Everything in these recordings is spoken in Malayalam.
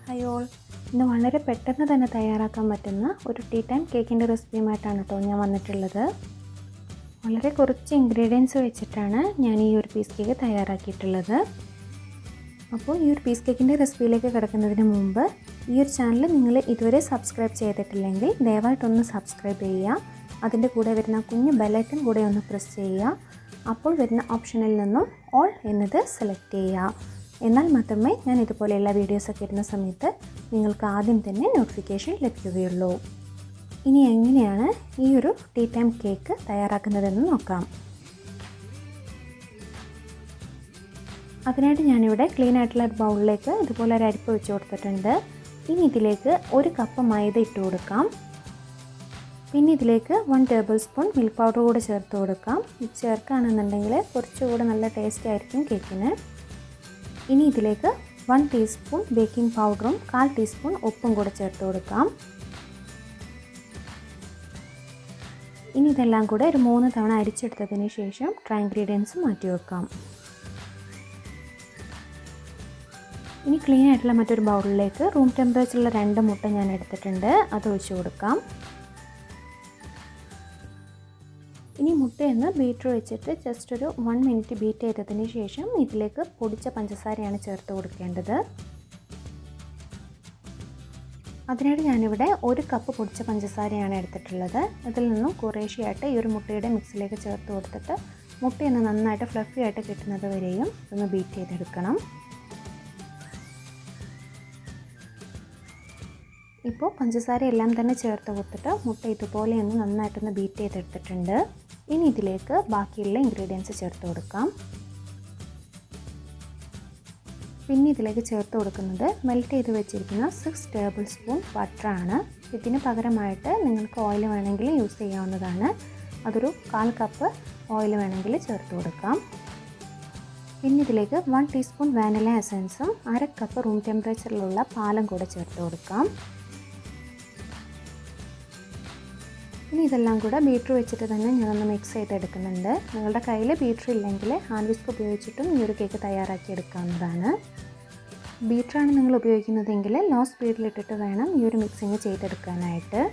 Hi all. ഇന്ന് വളരെ പെട്ടെന്ന് തന്നെ തയ്യാറാക്കാൻ പറ്റുന്ന ഒരു ടീ ടൈം കേക്കിൻ്റെ റെസിപ്പിയുമായിട്ടാണ് കേട്ടോ ഞാൻ വന്നിട്ടുള്ളത്. വളരെ കുറച്ച് ഇൻഗ്രീഡിയൻസ് വെച്ചിട്ടാണ് ഞാൻ ഈ ഒരു പീസ് കേക്ക് തയ്യാറാക്കിയിട്ടുള്ളത്. അപ്പോൾ ഈ ഒരു പീസ് കേക്കിൻ്റെ റെസിപ്പിയിലേക്ക് കിടക്കുന്നതിന് മുമ്പ് ഈ ഒരു ചാനൽ നിങ്ങൾ ഇതുവരെ സബ്സ്ക്രൈബ് ചെയ്തിട്ടില്ലെങ്കിൽ ദയവായിട്ടൊന്ന് സബ്സ്ക്രൈബ് ചെയ്യുക. അതിൻ്റെ കൂടെ വരുന്ന കുഞ്ഞു ബെല്ലൈക്കൺ കൂടെ ഒന്ന് പ്രസ് ചെയ്യുക. അപ്പോൾ വരുന്ന ഓപ്ഷനിൽ നിന്നും ഓൾ എന്നത് സെലക്ട് ചെയ്യുക. എന്നാൽ മാത്രമേ ഞാൻ ഇതുപോലെയുള്ള വീഡിയോസൊക്കെ ഇടുന്ന സമയത്ത് നിങ്ങൾക്ക് ആദ്യം തന്നെ നോട്ടിഫിക്കേഷൻ ലഭിക്കുകയുള്ളൂ. ഇനി എങ്ങനെയാണ് ഈ ഒരു ടീ ടൈം കേക്ക് തയ്യാറാക്കുന്നതെന്ന് നോക്കാം. അതിനായിട്ട് ഞാനിവിടെ ക്ലീൻ ആയിട്ടുള്ള ഒരു ബൗളിലേക്ക് ഇതുപോലെ ഒരു അരിപ്പ് വെച്ച് കൊടുത്തിട്ടുണ്ട്. ഇനി ഇതിലേക്ക് 1 കപ്പ് മൈദ ഇട്ട് കൊടുക്കാം. പിന്നെ ഇതിലേക്ക് 1 ടേബിൾ സ്പൂൺ മിൽക്ക് പൗഡർ കൂടെ ചേർത്ത് കൊടുക്കാം. ഇത് ചേർക്കുകയാണെന്നുണ്ടെങ്കിൽ കുറച്ചുകൂടെ നല്ല ടേസ്റ്റ് ആയിരിക്കും കേക്കിന്. ഇനി ഇതിലേക്ക് 1 ടീസ്പൂൺ ബേക്കിംഗ് പൗഡറും 1/4 ടീസ്പൂൺ ഉപ്പും കൂടെ ചേർത്ത് കൊടുക്കാം. ഇനി ഇതെല്ലാം കൂടെ ഒരു 3 തവണ അരിച്ചെടുത്തതിന് ശേഷം ഡ്രൈ ഇൻഗ്രീഡിയൻസ് മാറ്റി വെക്കാം. ഇനി ക്ലീൻ ആയിട്ടുള്ള മറ്റൊരു ബൗളിലേക്ക് റൂം ടെമ്പറേച്ചറിലുള്ള 2 മുട്ട ഞാൻ എടുത്തിട്ടുണ്ട്. അത് ഒഴിച്ച് കൊടുക്കാം. ഇനി മുട്ടയൊന്ന് ബീറ്റർ വെച്ചിട്ട് ജസ്റ്റ് ഒരു 1 മിനിറ്റ് ബീറ്റ് ചെയ്തതിന് ശേഷം ഇതിലേക്ക് പൊടിച്ച പഞ്ചസാരയാണ് ചേർത്ത് കൊടുക്കേണ്ടത്. അതിനായിട്ട് ഞാനിവിടെ 1 കപ്പ് പൊടിച്ച പഞ്ചസാരയാണ് എടുത്തിട്ടുള്ളത്. അതിൽ നിന്നും കുറേശ്ശെയായിട്ട് ഈ ഒരു മുട്ടയുടെ മിക്സിലേക്ക് ചേർത്ത് കൊടുത്തിട്ട് മുട്ടയൊന്ന് നന്നായിട്ട് ഫ്ലഫി ആയിട്ട് കിട്ടുന്നത് വരെയും ഒന്ന് ബീറ്റ് ചെയ്തെടുക്കണം. ഇപ്പോൾ പഞ്ചസാര എല്ലാം തന്നെ ചേർത്ത് കൊടുത്തിട്ട് മുട്ട ഇതുപോലെ ഒന്ന് നന്നായിട്ടൊന്ന് ബീറ്റ് ചെയ്തെടുത്തിട്ടുണ്ട്. ഇനി ഇതിലേക്ക് ബാക്കിയുള്ള ഇൻഗ്രീഡിയൻസ് ചേർത്ത് കൊടുക്കാം. പിന്നെ ഇതിലേക്ക് ചേർത്ത് കൊടുക്കുന്നത് മെൽറ്റ് ചെയ്ത് വെച്ചിരിക്കുന്ന 6 ടേബിൾ സ്പൂൺ ബട്ടറാണ്. ഇതിന് പകരമായിട്ട് നിങ്ങൾക്ക് ഓയിൽ വേണമെങ്കിൽ യൂസ് ചെയ്യാവുന്നതാണ്. അതൊരു 1/4 കപ്പ് ഓയിൽ വേണമെങ്കിൽ ചേർത്ത് കൊടുക്കാം. പിന്നെ ഇതിലേക്ക് 1 ടീസ്പൂൺ വാനില എസൻസും 1/2 കപ്പ് റൂം ടെമ്പറേച്ചറിലുള്ള പാലും കൂടെ ചേർത്ത് കൊടുക്കാം. ഇനി ഇതെല്ലാം കൂടെ ബീറ്റർ വെച്ചിട്ട് തന്നെ ഞാനൊന്ന് മിക്സ് ചെയ്തെടുക്കുന്നുണ്ട്. നിങ്ങളുടെ കയ്യിൽ ബീറ്റർ ഇല്ലെങ്കിൽ ഹാൻഡ് വിസ്ക് ഉപയോഗിച്ചിട്ടും ഈ ഒരു കേക്ക് തയ്യാറാക്കി എടുക്കാവുന്നതാണ്. ബീറ്ററാണ് നിങ്ങൾ ഉപയോഗിക്കുന്നതെങ്കിൽ ലോ സ്പീഡിലിട്ടിട്ട് വേണം ഈ ഒരു മിക്സിങ് ചെയ്തെടുക്കാനായിട്ട്.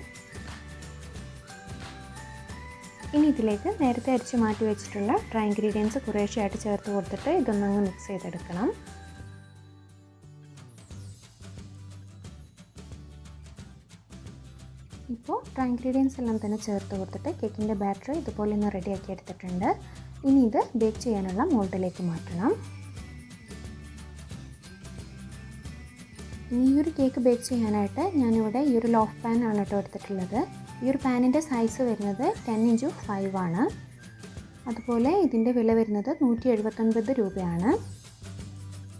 ഇനി ഇതിലേക്ക് നേരത്തെ അരിച്ച് മാറ്റി വെച്ചിട്ടുള്ള ഡ്രൈ ഇൻഗ്രീഡിയൻസ് കുറേശ്ശെയായിട്ട് ചേർത്ത് കൊടുത്തിട്ട് ഇതൊന്നങ്ങ് മിക്സ് ചെയ്തെടുക്കണം. ഇപ്പോൾ ഡ്രൈ ഇൻഗ്രീഡിയൻസ് എല്ലാം തന്നെ ചേർത്ത് കൊടുത്തിട്ട് കേക്കിൻ്റെ ബാറ്റർ ഇതുപോലെ ഒന്ന് റെഡിയാക്കി എടുത്തിട്ടുണ്ട്. ഇനി ഇത് ബേക്ക് ചെയ്യാനുള്ള മോൾഡിലേക്ക് മാറ്റണം. ഈ ഒരു കേക്ക് ബേക്ക് ചെയ്യാനായിട്ട് ഞാനിവിടെ ഈ ഒരു ലോഫ് പാൻ ആണ് കേട്ടോ എടുത്തിട്ടുള്ളത്. ഈ ഒരു പാനിൻ്റെ സൈസ് വരുന്നത് 10x5 ആണ്. അതുപോലെ ഇതിൻ്റെ വില വരുന്നത് 179 രൂപയാണ്.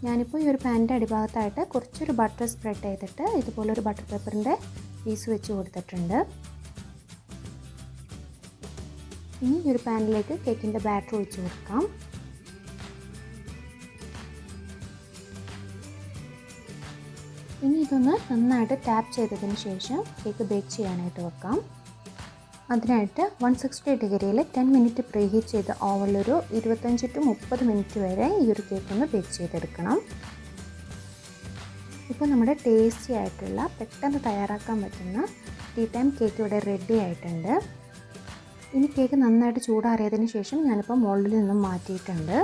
ഞാനിപ്പോൾ ഈ ഒരു പാനിൻ്റെ അടിഭാഗത്തായിട്ട് കുറച്ചൊരു ബട്ടർ സ്പ്രെഡ് ചെയ്തിട്ട് ഇതുപോലൊരു ബട്ടർ പേപ്പറിൻ്റെ പീസ് വെച്ച് കൊടുത്തിട്ടുണ്ട്. ഇനി ഈ ഒരു പാനിലേക്ക് കേക്കിൻ്റെ ബാറ്റർ ഒഴിച്ച് കൊടുക്കാം. ഇനി ഇതൊന്ന് നന്നായിട്ട് ടാപ്പ് ചെയ്തതിന് ശേഷം കേക്ക് ബേക്ക് ചെയ്യാനായിട്ട് വെക്കാം. അതിനായിട്ട് 160 ഡിഗ്രിയിൽ 10 മിനിറ്റ് പ്രീ ഹീറ്റ് ചെയ്ത ഓവനിലൊരു 25 to 30 മിനിറ്റ് വരെ ഈ ഒരു കേക്ക് ഒന്ന് ബേക്ക് ചെയ്തെടുക്കണം. ഇപ്പോൾ നമ്മുടെ ടേസ്റ്റി ആയിട്ടുള്ള പെട്ടെന്ന് തയ്യാറാക്കാൻ പറ്റുന്ന ടീ ടൈം കേക്ക് ഇവിടെ റെഡി ആയിട്ടുണ്ട്. ഇനി കേക്ക് നന്നായിട്ട് ചൂടാറിയതിന് ശേഷം ഞാനിപ്പോൾ മോൾഡിൽ നിന്നും മാറ്റിയിട്ടുണ്ട്.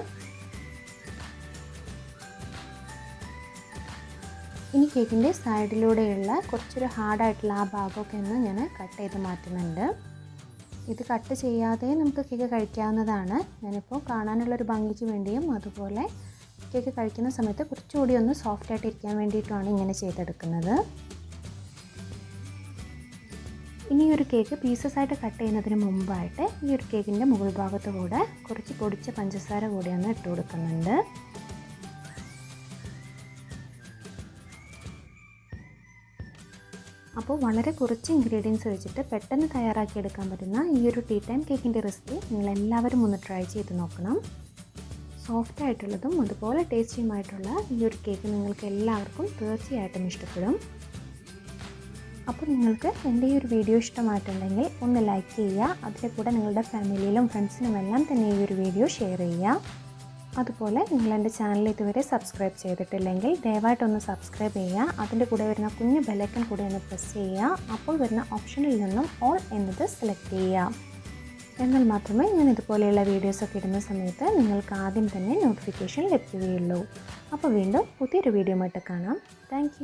ഇനി കേക്കിൻ്റെ സൈഡിലൂടെയുള്ള കുറച്ചൊരു ഹാർഡായിട്ടുള്ള ആ ഭാഗമൊക്കെ ഒന്ന് ഞാൻ കട്ട് ചെയ്ത് മാറ്റുന്നുണ്ട്. ഇത് കട്ട് ചെയ്യാതെ നമുക്ക് കേക്ക് കഴിക്കാവുന്നതാണ്. ഞാനിപ്പോൾ കാണാനുള്ളൊരു ഭംഗിക്ക് വേണ്ടിയും അതുപോലെ കേക്ക് കഴിക്കുന്ന സമയത്ത് കുറച്ചുകൂടി ഒന്ന് സോഫ്റ്റായിട്ട് ഇരിക്കാൻ വേണ്ടിയിട്ടുമാണ് ഇങ്ങനെ ചെയ്തെടുക്കുന്നത്. ഇനി ഒരു കേക്ക് പീസസ് ആയിട്ട് കട്ട് ചെയ്യുന്നതിന് മുമ്പായിട്ട് ഈ ഒരു കേക്കിൻ്റെ മുകൾ ഭാഗത്ത് കൂടെ കുറച്ച് പൊടിച്ച പഞ്ചസാര കൂടി ഒന്ന് ഇട്ട് കൊടുക്കുന്നുണ്ട്. അപ്പോൾ വളരെ കുറച്ച് ഇൻഗ്രീഡിയൻസ് വെച്ചിട്ട് പെട്ടെന്ന് തയ്യാറാക്കിയെടുക്കാൻ പറ്റുന്ന ഈ ഒരു ടീ ടൈം കേക്കിൻ്റെ റെസിപ്പി നിങ്ങളെല്ലാവരും ഒന്ന് ട്രൈ ചെയ്ത് നോക്കണം. സോഫ്റ്റ് ആയിട്ടുള്ളതും അതുപോലെ ടേസ്റ്റിയുമായിട്ടുള്ള ഈ ഒരു കേക്ക് നിങ്ങൾക്ക് എല്ലാവർക്കും തീർച്ചയായിട്ടും ഇഷ്ടപ്പെടും. അപ്പോൾ നിങ്ങൾക്ക് എൻ്റെ ഈ ഒരു വീഡിയോ ഇഷ്ടമായിട്ടുണ്ടെങ്കിൽ ഒന്ന് ലൈക്ക് ചെയ്യുക. അതിൻ്റെ കൂടെ നിങ്ങളുടെ ഫാമിലിയിലും ഫ്രണ്ട്സിനും എല്ലാം തന്നെ ഈ ഒരു വീഡിയോ ഷെയർ ചെയ്യുക. അതുപോലെ നിങ്ങൾ എൻ്റെ ചാനൽ ഇതുവരെ സബ്സ്ക്രൈബ് ചെയ്തിട്ടില്ലെങ്കിൽ ദയവായിട്ടൊന്ന് സബ്സ്ക്രൈബ് ചെയ്യുക. അതിൻ്റെ കൂടെ വരുന്ന കുഞ്ഞ് ബെല്ലൈക്കൺ കൂടി ഒന്ന് പ്രസ് ചെയ്യുക. അപ്പോൾ വരുന്ന ഓപ്ഷനിൽ നിന്നും ഓൾ എന്നത് സെലക്ട് ചെയ്യുക. എന്നാൽ മാത്രമേ ഞാൻ ഇതുപോലെയുള്ള വീഡിയോസൊക്കെ ഇടുന്ന സമയത്ത് നിങ്ങൾക്ക് ആദ്യം തന്നെ നോട്ടിഫിക്കേഷൻ ലഭിക്കുകയുള്ളൂ. അപ്പോൾ വീണ്ടും പുതിയൊരു വീഡിയോ ആയിട്ട് കാണാം. താങ്ക്